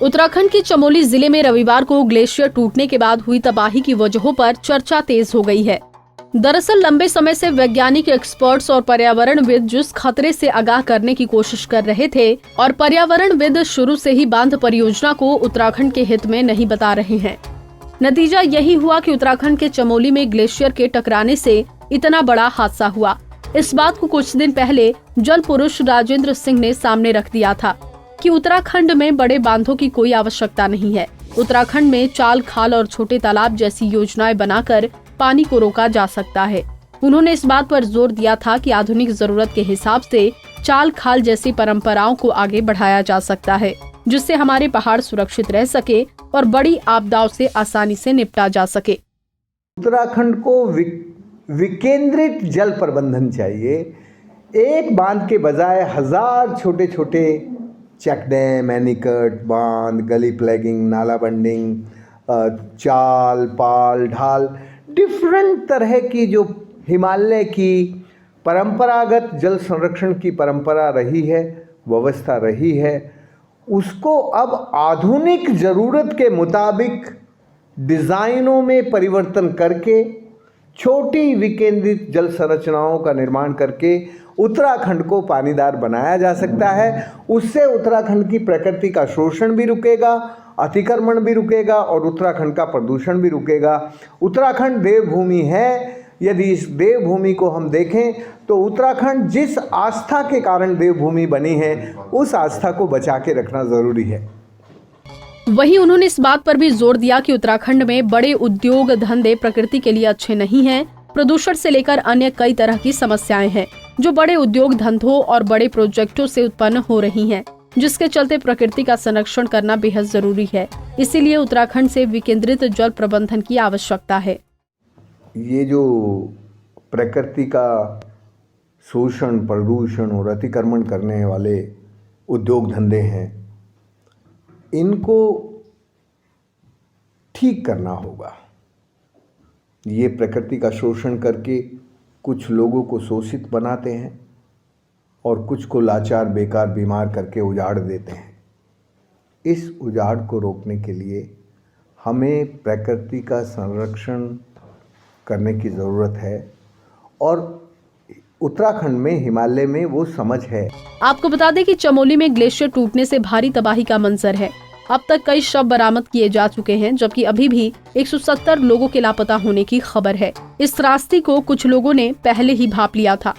उत्तराखंड के चमोली जिले में रविवार को ग्लेशियर टूटने के बाद हुई तबाही की वजहों पर चर्चा तेज हो गई है। दरअसल लंबे समय से वैज्ञानिक, एक्सपर्ट्स और पर्यावरणविद जिस खतरे से आगाह करने की कोशिश कर रहे थे और पर्यावरणविद शुरू से ही बांध परियोजना को उत्तराखंड के हित में नहीं बता रहे हैं। नतीजा यही हुआ कि उत्तराखंड के चमोली में ग्लेशियर के टकराने से इतना बड़ा हादसा हुआ। इस बात को कुछ दिन पहले जल पुरुष राजेंद्र सिंह ने सामने रख दिया था कि उत्तराखंड में बड़े बांधों की कोई आवश्यकता नहीं है। उत्तराखंड में चाल, खाल और छोटे तालाब जैसी योजनाएं बनाकर पानी को रोका जा सकता है। उन्होंने इस बात पर जोर दिया था कि आधुनिक जरूरत के हिसाब से चाल, खाल जैसी परंपराओं को आगे बढ़ाया जा सकता है, जिससे हमारे पहाड़ सुरक्षित रह सके और बड़ी आपदाओं से आसानी से निपटा जा सके। उत्तराखंड को विकेंद्रित जल प्रबंधन चाहिए। एक बांध के बजाय हजार छोटे छोटे चेक डैम, एनीकट बांध, गली प्लैगिंग, नाला बंडिंग, चाल, पाल, ढाल, डिफरेंट तरह की जो हिमालय की परंपरागत जल संरक्षण की परंपरा रही है, व्यवस्था रही है, उसको अब आधुनिक ज़रूरत के मुताबिक डिज़ाइनों में परिवर्तन करके छोटी विकेंद्रित जल संरचनाओं का निर्माण करके उत्तराखंड को पानीदार बनाया जा सकता है। उससे उत्तराखंड की प्रकृति का शोषण भी रुकेगा, अतिक्रमण भी रुकेगा और उत्तराखंड का प्रदूषण भी रुकेगा। उत्तराखंड देवभूमि है। यदि इस देवभूमि को हम देखें तो उत्तराखंड जिस आस्था के कारण देवभूमि बनी है, उस आस्था को बचा के रखना जरूरी है। वहीं उन्होंने इस बात पर भी जोर दिया कि उत्तराखंड में बड़े उद्योग धंधे प्रकृति के लिए अच्छे नहीं हैं। प्रदूषण से लेकर अन्य कई तरह की समस्याएं हैं जो बड़े उद्योग धंधों और बड़े प्रोजेक्टों से उत्पन्न हो रही हैं, जिसके चलते प्रकृति का संरक्षण करना बेहद जरूरी है। इसीलिए उत्तराखंड से विकेंद्रित जल प्रबंधन की आवश्यकता है। ये जो प्रकृति का शोषण, प्रदूषण और अतिक्रमण करने वाले उद्योग धंधे हैं, इनको ठीक करना होगा। ये प्रकृति का शोषण करके कुछ लोगों को शोषित बनाते हैं और कुछ को लाचार, बेकार, बीमार करके उजाड़ देते हैं। इस उजाड़ को रोकने के लिए हमें प्रकृति का संरक्षण करने की ज़रूरत है और उत्तराखंड में, हिमालय में वो समझ है। आपको बता दें कि चमोली में ग्लेशियर टूटने से भारी तबाही का मंजर है। अब तक कई शव बरामद किए जा चुके हैं, जबकि अभी भी 170 लोगों के लापता होने की खबर है। इस त्रासदी को कुछ लोगों ने पहले ही भांप लिया था।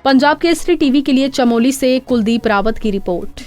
पंजाब केसरी टीवी के लिए चमोली से कुलदीप रावत की रिपोर्ट।